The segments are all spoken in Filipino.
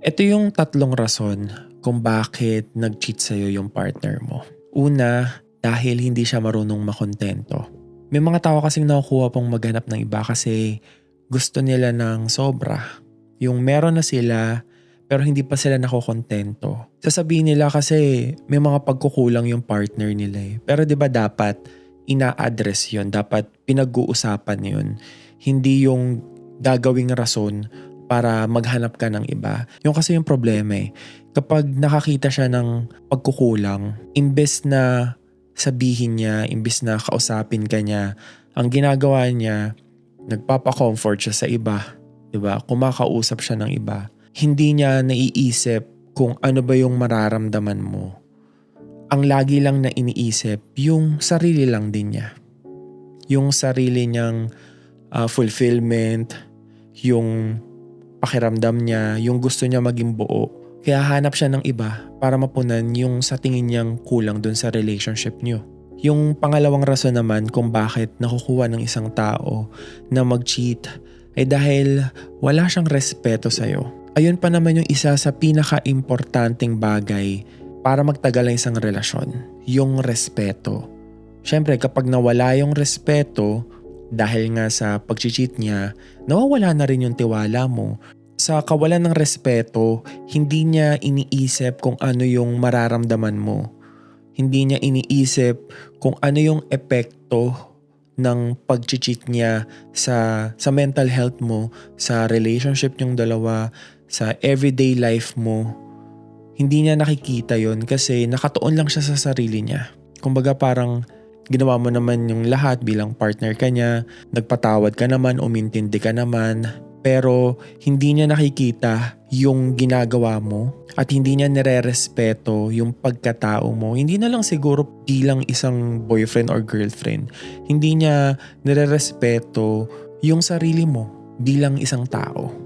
Ito yung tatlong rason kung bakit nag-cheat sa'yo yung partner mo. Una, dahil hindi siya marunong makontento. May mga tao kasing nakukuha pong maghanap ng iba kasi gusto nila ng sobra. Yung meron na sila pero hindi pa sila nakokontento. Sasabihin nila kasi may mga pagkukulang yung partner nila eh. Pero 'di ba dapat ina-address yun, dapat pinag-uusapan yun. Hindi yung gagawing rason para maghanap ka ng iba. Yung kasi yung problema eh. Kapag nakakita siya ng pagkukulang, imbes na sabihin niya, imbes na kausapin ka niya, ang ginagawa niya, nagpapa-comfort siya sa iba. 'Di ba? Kumakausap siya ng iba. Hindi niya naiisip kung ano ba yung mararamdaman mo. Ang lagi lang na iniisip, yung sarili lang din niya. Yung sarili niyang fulfillment, yung pakiramdam niya, yung gusto niya maging buo. Kaya hanap siya ng iba para mapunan yung sa tingin niyang kulang dun sa relationship niyo. Yung pangalawang rason naman kung bakit nakukuha ng isang tao na mag-cheat ay dahil wala siyang respeto sa'yo. Ayun pa naman yung isa sa pinaka-importanting bagay para magtagal ang isang relasyon, yung respeto. Siyempre kapag nawala yung respeto dahil nga sa pag-cheat niya, nawawala na rin yung tiwala mo. Sa kawalan ng respeto, hindi niya iniisip kung ano yung mararamdaman mo. Hindi niya iniisip kung ano yung epekto ng pag-cheat niya sa mental health mo, sa relationship niyong dalawa, sa everyday life mo. Hindi niya nakikita yon kasi nakatuon lang siya sa sarili niya. Kumbaga parang ginawa mo naman yung lahat bilang partner ka niya, nagpatawad ka naman, umintindi ka naman, pero hindi niya nakikita yung ginagawa mo at hindi niya nire-respeto yung pagkatao mo. Hindi na lang siguro bilang isang boyfriend or girlfriend. Hindi niya nire-respeto yung sarili mo bilang isang tao.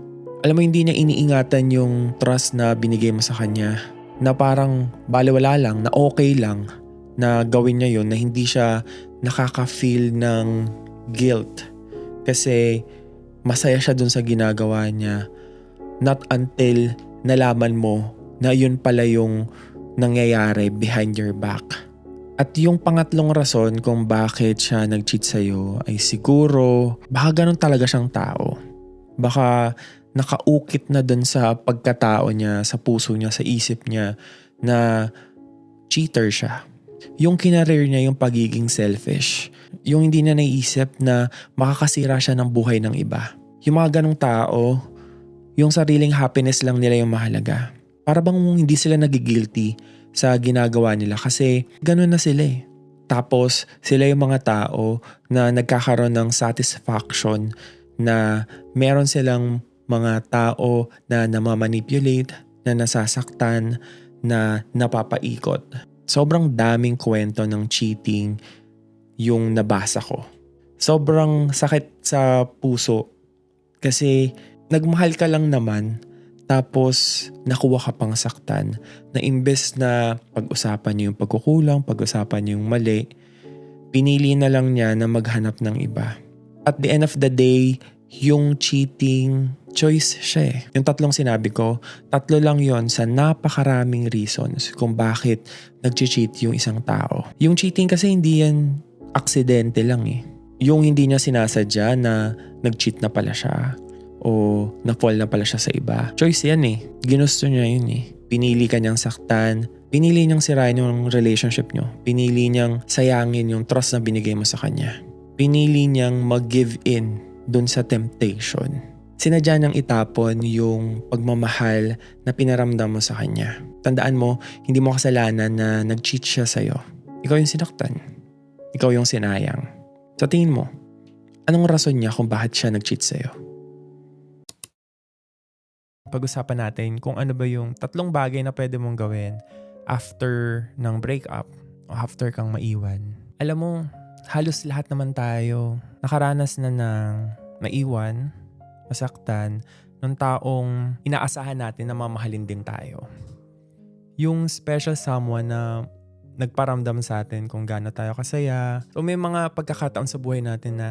Alam mo, hindi niya iniingatan yung trust na binigay mo sa kanya na parang baliwala lang, na okay lang na gawin niya yun, na hindi siya nakaka-feel ng guilt kasi masaya siya dun sa ginagawa niya. Not until nalaman mo na yun pala yung nangyayari behind your back. At yung pangatlong rason kung bakit siya nag-cheat sa'yo ay siguro baka ganun talaga siyang tao. Baka nakaukit na dun sa pagkatao niya, sa puso niya, sa isip niya na cheater siya. Yung kinareer niya yung pagiging selfish. Yung hindi niya naisip na makakasira siya ng buhay ng iba. Yung mga ganong tao, yung sariling happiness lang nila yung mahalaga. Para bang hindi sila nagigilty sa ginagawa nila kasi ganon na sila eh. Tapos sila yung mga tao na nagkakaroon ng satisfaction na meron silang mga tao na namamanipulate, na nasasaktan, na napapaikot. Sobrang daming kwento ng cheating yung nabasa ko. Sobrang sakit sa puso kasi nagmahal ka lang naman tapos nakuha ka pang saktan na imbes na pag-usapan niyo yung pagkukulang, pag-usapan niyo yung mali, pinili na lang niya na maghanap ng iba. At the end of the day, yung cheating, choice siya eh. Yung tatlong sinabi ko, tatlo lang yon sa napakaraming reasons kung bakit nag-cheat yung isang tao. Yung cheating kasi hindi yan aksidente lang eh. Yung hindi niya sinasadya na nag-cheat na pala siya o na-fall na pala siya sa iba. Choice yan eh. Ginusto niya yun eh. Pinili ka niyang saktan, pinili niyang sirain yung relationship niyo, pinili niyang sayangin yung trust na binigay mo sa kanya. Pinili niyang mag-give in dun sa temptation. Sinadya niyang itapon yung pagmamahal na pinaramdam mo sa kanya. Tandaan mo, hindi mo kasalanan na nag-cheat siya sa'yo. Ikaw yung sinaktan. Ikaw yung sinayang. Sa tingin mo, anong rason niya kung bakit siya nag-cheat sa'yo? Pag-usapan natin kung ano ba yung tatlong bagay na pwede mong gawin after ng breakup o after kang maiwan. Alam mo, halos lahat naman tayo nakaranas na ng maiwan, masaktan, ng taong inaasahan natin na mamahalin din tayo. Yung special someone na nagparamdam sa atin kung gaano tayo kasaya. So may mga pagkakataon sa buhay natin na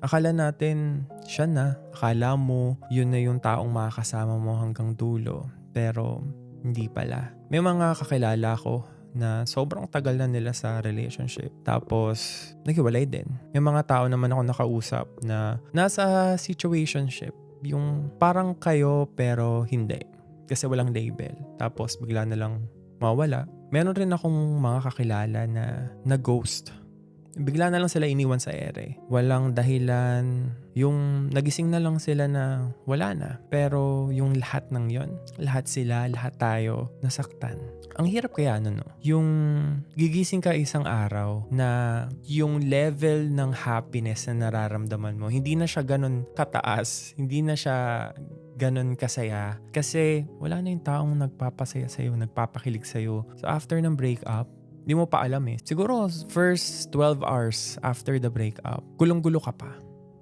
Akala natin siya na. Akala mo yun na yung taong makakasama mo hanggang dulo. Pero hindi pala. May mga kakilala ko na sobrang tagal na nila sa relationship. Tapos naghiwalay din. May mga tao naman ako nakausap na nasa situationship. Yung parang kayo pero hindi. Kasi walang label. Tapos bigla na lang mawala. Meron rin akong mga kakilala na ghost. Bigla na lang sila iniwan sa ere. Walang dahilan. Yung nagising na lang sila na wala na. Pero yung lahat ng yon, lahat sila, lahat tayo, nasaktan. Ang hirap kaya no? Yung gigising ka isang araw na yung level ng happiness na nararamdaman mo, hindi na siya ganun kataas. Hindi na siya ganun kasaya. Kasi wala na yung taong nagpapasaya sa'yo, nagpapakilig sa'yo. So after ng breakup, di mo pa alam eh. Siguro first 12 hours after the breakup, gulong-gulo ka pa.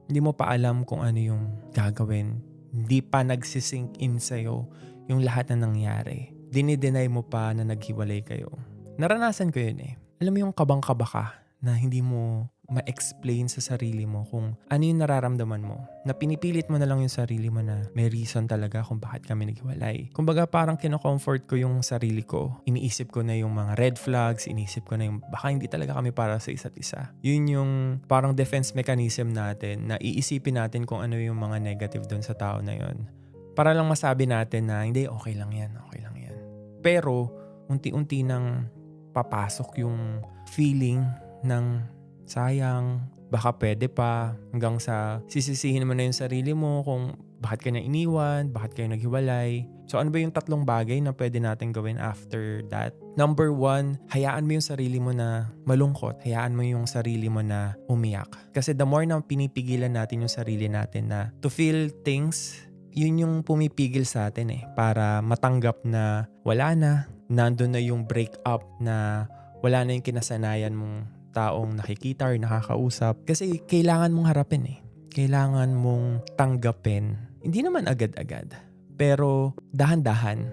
Hindi mo pa alam kung ano yung gagawin. Hindi pa nagsisink in sa'yo yung lahat na nangyari. Dinideny mo pa na naghiwalay kayo. Naranasan ko yun eh. Alam mo yung kabang-kaba ka na hindi mo ma-explain sa sarili mo kung ano yung nararamdaman mo. Na pinipilit mo na lang yung sarili mo na may reason talaga kung bakit kami naghiwalay. Kumbaga parang kino-comfort ko yung sarili ko. Iniisip ko na yung mga red flags, iniisip ko na yung baka hindi talaga kami para sa isa't isa. Yun yung parang defense mechanism natin na iisipin natin kung ano yung mga negative doon sa tao na yun. Para lang masabi natin na hindi, okay lang yan, okay lang yan. Pero unti-unti nang papasok yung feeling ng sayang, baka pwede pa, hanggang sa sisisihin mo na yung sarili mo kung bakit ka na iniwan, bakit kayo naghiwalay. So ano ba yung 3 bagay na pwede natin gawin after that? Number 1, hayaan mo yung sarili mo na malungkot. Hayaan mo yung sarili mo na umiyak. Kasi the more na pinipigilan natin yung sarili natin na to feel things, yun yung pumipigil sa atin eh. Para matanggap na wala na, nandun na yung breakup na wala na yung kinasanayan mong taong nakikita or nakakausap. Kasi kailangan mong harapin eh. Kailangan mong tanggapin. Hindi naman agad-agad. Pero dahan-dahan,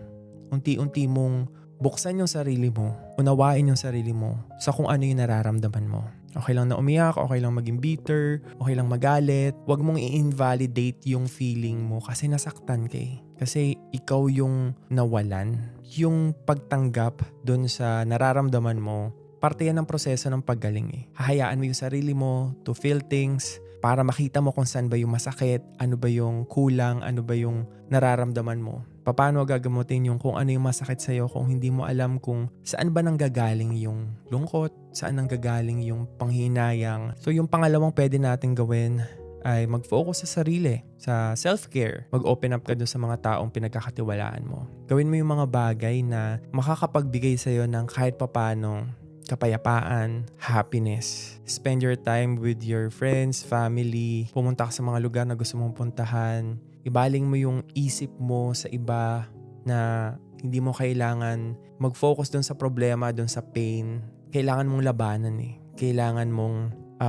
unti-unti mong buksan yung sarili mo, unawain yung sarili mo sa kung ano yung nararamdaman mo. Okay lang na umiyak, okay lang maging bitter, okay lang magalit. Huwag mong i-invalidate yung feeling mo kasi nasaktan ka eh. Kasi ikaw yung nawalan. Yung pagtanggap dun sa nararamdaman mo, parte yan ng proseso ng paggaling eh. Hahayaan mo yung sarili mo to feel things para makita mo kung saan ba yung masakit, ano ba yung kulang, ano ba yung nararamdaman mo. Paano gagamutin yung kung ano yung masakit sa'yo kung hindi mo alam kung saan ba nanggagaling yung lungkot, saan nanggagaling yung panghinayang. So yung pangalawang pwede natin gawin ay mag-focus sa sarili, sa self-care. Mag-open up ka dun sa mga taong pinagkakatiwalaan mo. Gawin mo yung mga bagay na makakapagbigay sa'yo ng kahit papano kapayapaan, happiness. Spend your time with your friends, family. Pumunta ka sa mga lugar na gusto mong puntahan. Ibaling mo yung isip mo sa iba na hindi mo kailangan mag-focus dun sa problema, dun sa pain. Kailangan mong labanan eh. Kailangan mong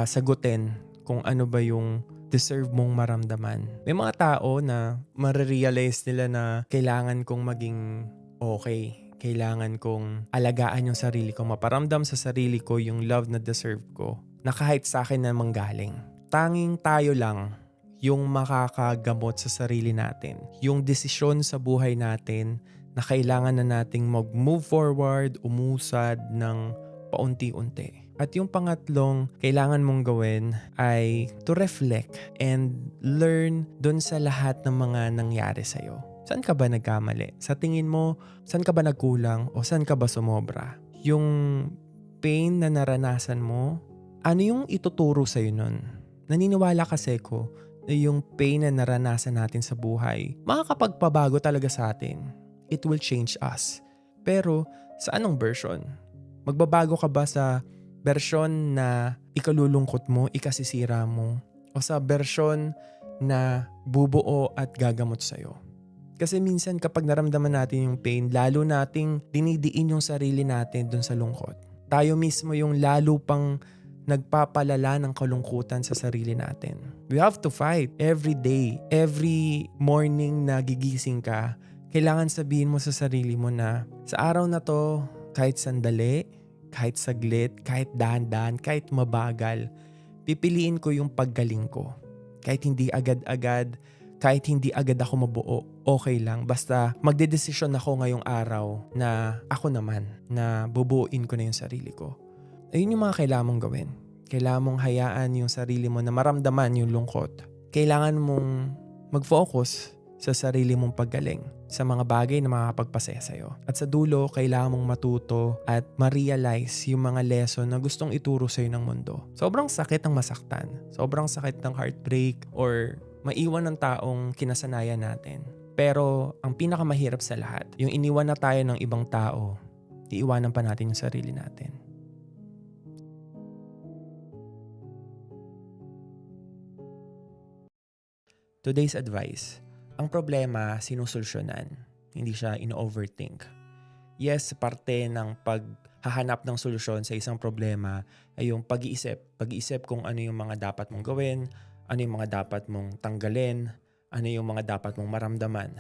sagutin kung ano ba yung deserve mong maramdaman. May mga tao na marirealize nila na kailangan kong maging okay. Kailangan kong alagaan yung sarili ko, maparamdam sa sarili ko yung love na deserve ko na kahit sa akin na manggaling. Tanging tayo lang yung makakagamot sa sarili natin. Yung desisyon sa buhay natin na kailangan na nating mag-move forward, umusad ng paunti-unti. At yung pangatlong kailangan mong gawin ay to reflect and learn dun sa lahat ng mga nangyari sa'yo. Saan ka ba nagkamali? Sa tingin mo, saan ka ba nagkulang o saan ka ba sumobra? Yung pain na naranasan mo, ano yung ituturo sa'yo nun? Naniniwala kasi ko na yung pain na naranasan natin sa buhay, makakapagpabago talaga sa atin. It will change us. Pero sa anong version? Magbabago ka ba sa version na ikalulungkot mo, ikasisira mo? O sa version na bubuo at gagamot sa'yo? Kasi minsan kapag naramdaman natin yung pain, lalo nating dinidiin yung sarili natin dun sa lungkot. Tayo mismo yung lalo pang nagpapalala ng kalungkutan sa sarili natin. We have to fight every day, every morning na gigising ka. Kailangan sabihin mo sa sarili mo na sa araw na to, kahit sandali, kahit saglit, kahit dahan-dahan, kahit mabagal, pipiliin ko yung paggaling ko. Kahit hindi agad-agad, kahit hindi agad ako mabuo, okay lang. Basta magdedesisyon ako ngayong araw na ako naman, na bubuuin ko na yung sarili ko. Ayun yung mga kailangan mong gawin. Kailangan mong hayaan yung sarili mo na maramdaman yung lungkot. Kailangan mong mag-focus sa sarili mong paggaling, sa mga bagay na makakapagpasaya sa'yo. At sa dulo, kailangan mong matuto at ma-realize yung mga lesson na gustong ituro sa'yo ng mundo. Sobrang sakit ng masaktan. Sobrang sakit ng heartbreak or maiwan ng taong kinasanayan natin. Pero ang pinakamahirap sa lahat, yung iniwan na tayo ng ibang tao, iiwanan pa natin yung sarili natin. Today's advice. Ang problema, sinusolusyonan. Hindi siya ino-overthink. Yes, parte ng paghahanap ng solusyon sa isang problema ay yung pag-iisip. Pag-iisip kung ano yung mga dapat mong gawin, ano yung mga dapat mong tanggalin, ano yung mga dapat mong maramdaman.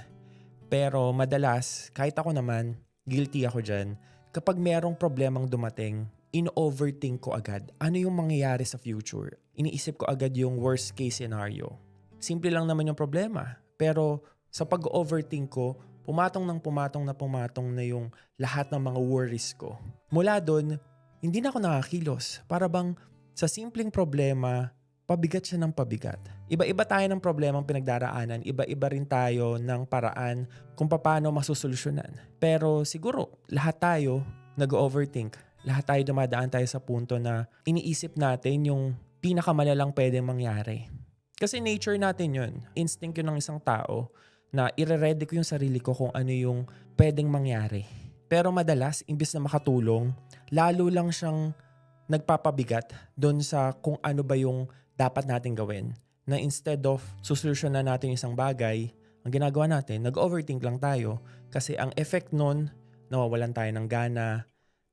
Pero madalas, kahit ako naman, guilty ako dyan, kapag merong problemang dumating, ino-overthink ko agad ano yung mangyayari sa future. Iniisip ko agad yung worst case scenario. Simple lang naman yung problema. Pero sa pag-overthink ko, pumatong na yung lahat ng mga worries ko. Mula doon, hindi na ako nakakilos. Para bang sa simpleng problema, pabigat siya ng pabigat. Iba-iba tayo ng problemang pinagdaraanan. Iba-iba rin tayo ng paraan kung paano masusolusyonan. Pero siguro, lahat tayo nag-overthink. Lahat tayo dumadaan tayo sa punto na iniisip natin yung pinakamalalang pwedeng mangyari. Kasi nature natin yun. Instinct yun ng isang tao na ire-ready ko yung sarili ko kung ano yung pwedeng mangyari. Pero madalas, imbis na makatulong, lalo lang siyang nagpapabigat doon sa kung ano ba yung dapat natin gawin. Na instead of susolusyonan natin isang bagay, ang ginagawa natin, nag-overthink lang tayo. Kasi ang effect nun, nawawalan tayo ng gana,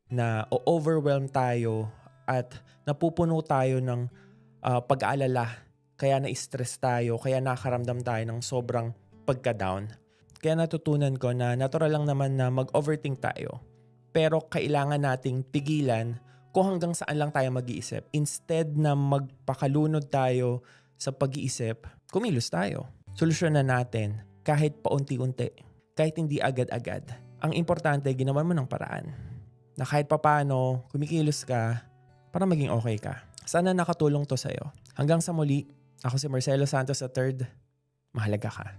na o-overwhelm tayo at napupuno tayo ng pag-aalala. Kaya na-stress tayo, kaya nakaramdam tayo ng sobrang pagka-down. Kaya natutunan ko na natural lang naman na mag-overthink tayo. Pero kailangan nating pigilan kung hanggang saan lang tayo mag-iisip. Instead na magpakalunod tayo sa pag-iisip, kumilos tayo. Solusyonan natin kahit paunti-unti, kahit hindi agad-agad. Ang importante, ginawan mo ng paraan. Na kahit papaano, kumikilos ka para maging okay ka. Sana nakatulong to sa'yo. Hanggang sa muli, ako si Marcelo Santos III. Mahalaga ka.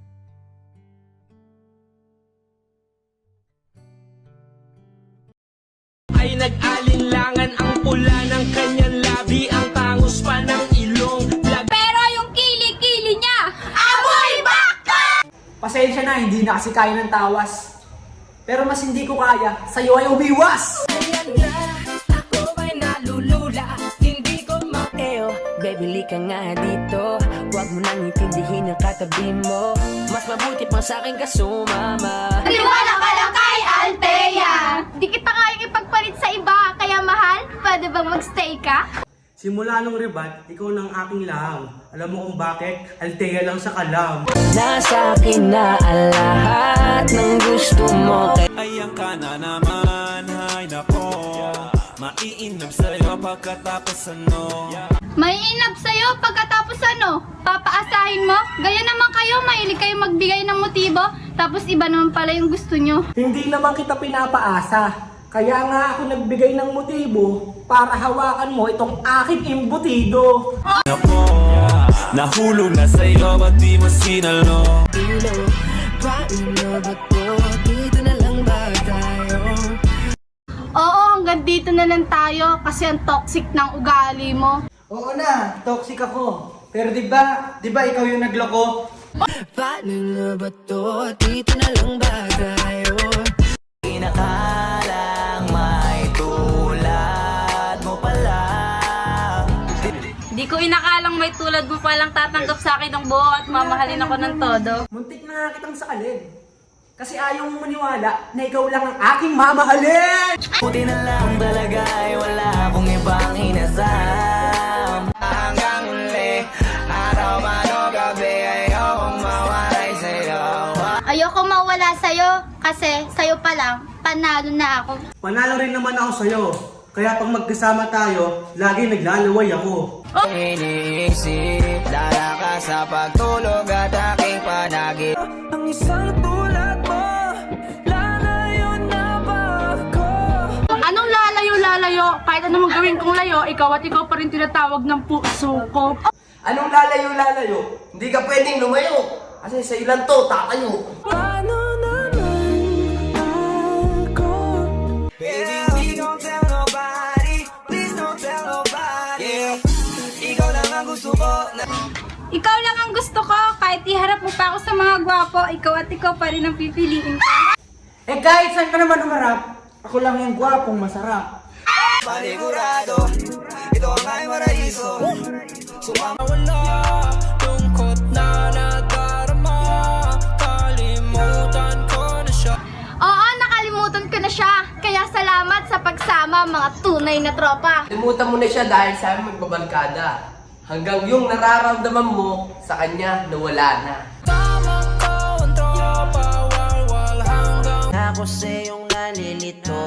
Ay nag-alinlangan ang pula ng kanyang labi, ang tangos pa ng ilong. Pero yung kili-kili niya, amoy baka! Pasensya na, hindi na kasi kaya ng tawas. Pero mas hindi ko kaya, sa'yo ay umiwas! Ayan na, ako ay nalulula, hindi ko Baby, lika nga dito. Huwag mo nang intindihin ang katabi mo. Mas mabuti pang sa'kin ka sumama. Maniwala ka lang kay Althea! Di kita kayang ipagpalit sa iba, kaya mahal, pwede bang magstay ka? Simula nung rebat, ikaw ng aking laham. Alam mo kung bakit? Althea lang sa kalam. Nasa akin na ang lahat ng gusto mo. Ayan ka na naman, hay nako. Maiinam sa'yo pagkatapos ano. Maiinap sa'yo pagkatapos ano? Papaasahin mo? Gaya naman kayo, mahilig kayo magbigay ng motibo, tapos iba naman pala yung gusto nyo. Hindi naman kita pinapaasa. Kaya nga ako nagbigay ng motibo para hawakan mo itong aking imbutido. Nako, nahulog na sa'yo, ba't di mo sinalo? Paano ba to? Dito na lang ba tayo? Oo, hanggang dito na lang tayo kasi ang toxic ng ugali mo. Oo na, toxic ako. Pero di ba ikaw yung nagloko? Paano na ba to? Dito na lang ba tayo? Inakalang may tulad mo pala. Di ko inakalang may tulad mo palang tatanggap sa akin ng buo at mamahalin ako ng todo. Muntik na nga kitang sakalin. Kasi ayaw mong maniwala na ikaw lang ang aking mamahalin! Buti na lang talaga ay wala akong ibang inasam. Hanggang uli, araw man o gabi, ayokong mawalay sa'yo. Ayoko mawala sa'yo kasi sa'yo pa lang, panalo na ako. Panalo rin naman ako sa'yo. Kaya pag magkasama tayo, lagi naglalaway ako. Iniisip, dala ka sa pagtulog at aking panagip. Ang isang tulad mo, lalayo na ba ako? Anong lalayo? Kahit anong gawin kong layo, ikaw at ikaw pa rin tinatawag ng puso ko. Anong lalayo? Hindi ka pwedeng lumayo. Kasi sa ilan to, tatayo. Paano naman ako? Baby, we don't tell nobody. Please don't tell nobody. Yeah. Ikaw lang ang gusto ko na... Ikaw lang ang gusto ko, kahit iharap mo pa ako sa mga gwapo, ikaw at ikaw pa rin ang pipiliin ko. Eh kahit saan ka naman umarap, ako lang yung gwapong masarap. Panigurado, ito ang aking paraiso. Sumama wala, lungkot na nadarama. Kalimutan ko na siya. Oo, nakalimutan ko na siya. Kaya salamat sa pagsama, mga tunay na tropa. Limutan mo na siya dahil sa amin magbabarkada. Hanggang yung nararamdaman mo sa kanya nawala na. Tama ko ang tropa, walwal hanggang ako sa iyong nalilito.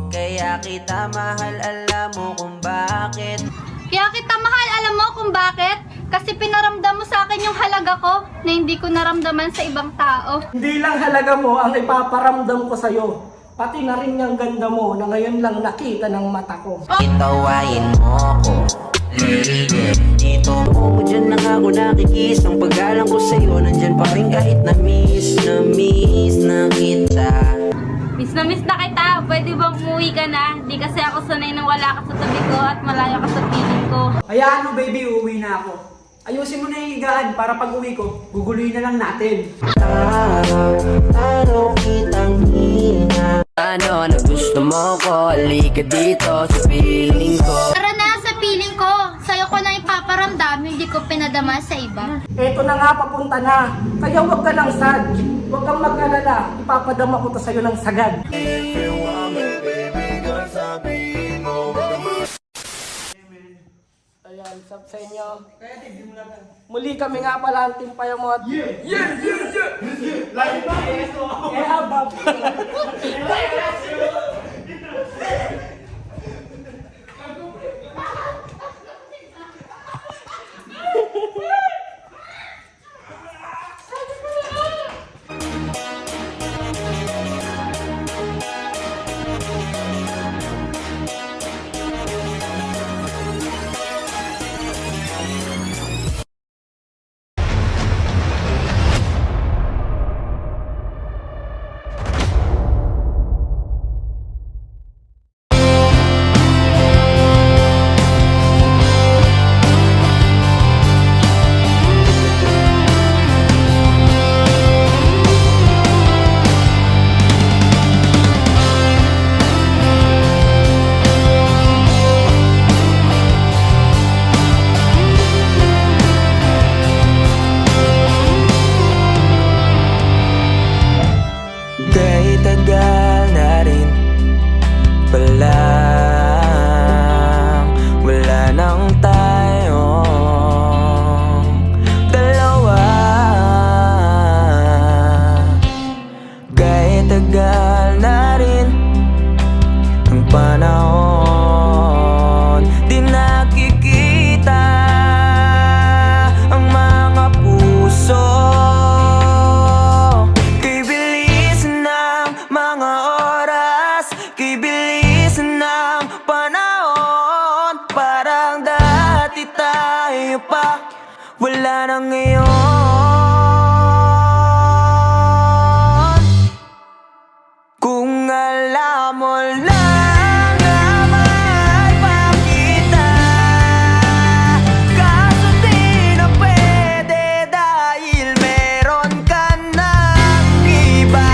Kaya kita mahal, alam mo kung bakit. Kaya kita mahal, alam mo kung bakit? Kasi pinaramdam mo sa akin yung halaga ko na hindi ko naramdaman sa ibang tao. Hindi lang halaga mo ang ipaparamdam ko sa'yo. Pati na rin yung ganda mo na ngayon lang nakita ng mata ko. Itawain mo ako, lady. Dito mo dyan lang ako nakikis. Ang paggalang ko sa'yo nandyan pa rin kahit na-miss na kita. Miss na kita, pwede bang umuwi ka na? Di kasi ako sanay na wala ka sa tabi ko at malayo ka sa piling ko. Hayaan mo baby, uuwi na ako. Ayusin mo na yung higaan para pag uwi ko, guguluhin na lang natin. Araw kitang hina. Ano na gusto mo ko? Halika dito sa piling ko. Tara na sa piling ko, sa'yo ko na ipaparamdam, hindi ko pinadama sa iba. Eto na nga, papunta na. Kaya huwag ka lang sad. Huwag kang mag-alala. Ipapadama ko to sa'yo ng sagad. Ayan, sub sa inyo. Muli kami nga pala ang Team Payamot. Like Bob. Kahit tagal na rin palang wala nang tayong dalawa. Kahit tagal na rin ang panahon, di nakikita ang mga puso. Mga oras, kay bilis ng panahon. Parang dati tayo pa, wala na ngayon. Kung alam mo lang na mahal pa kita, kaso di na pwede dahil meron ka ng iba.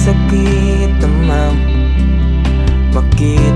Sakit naman makita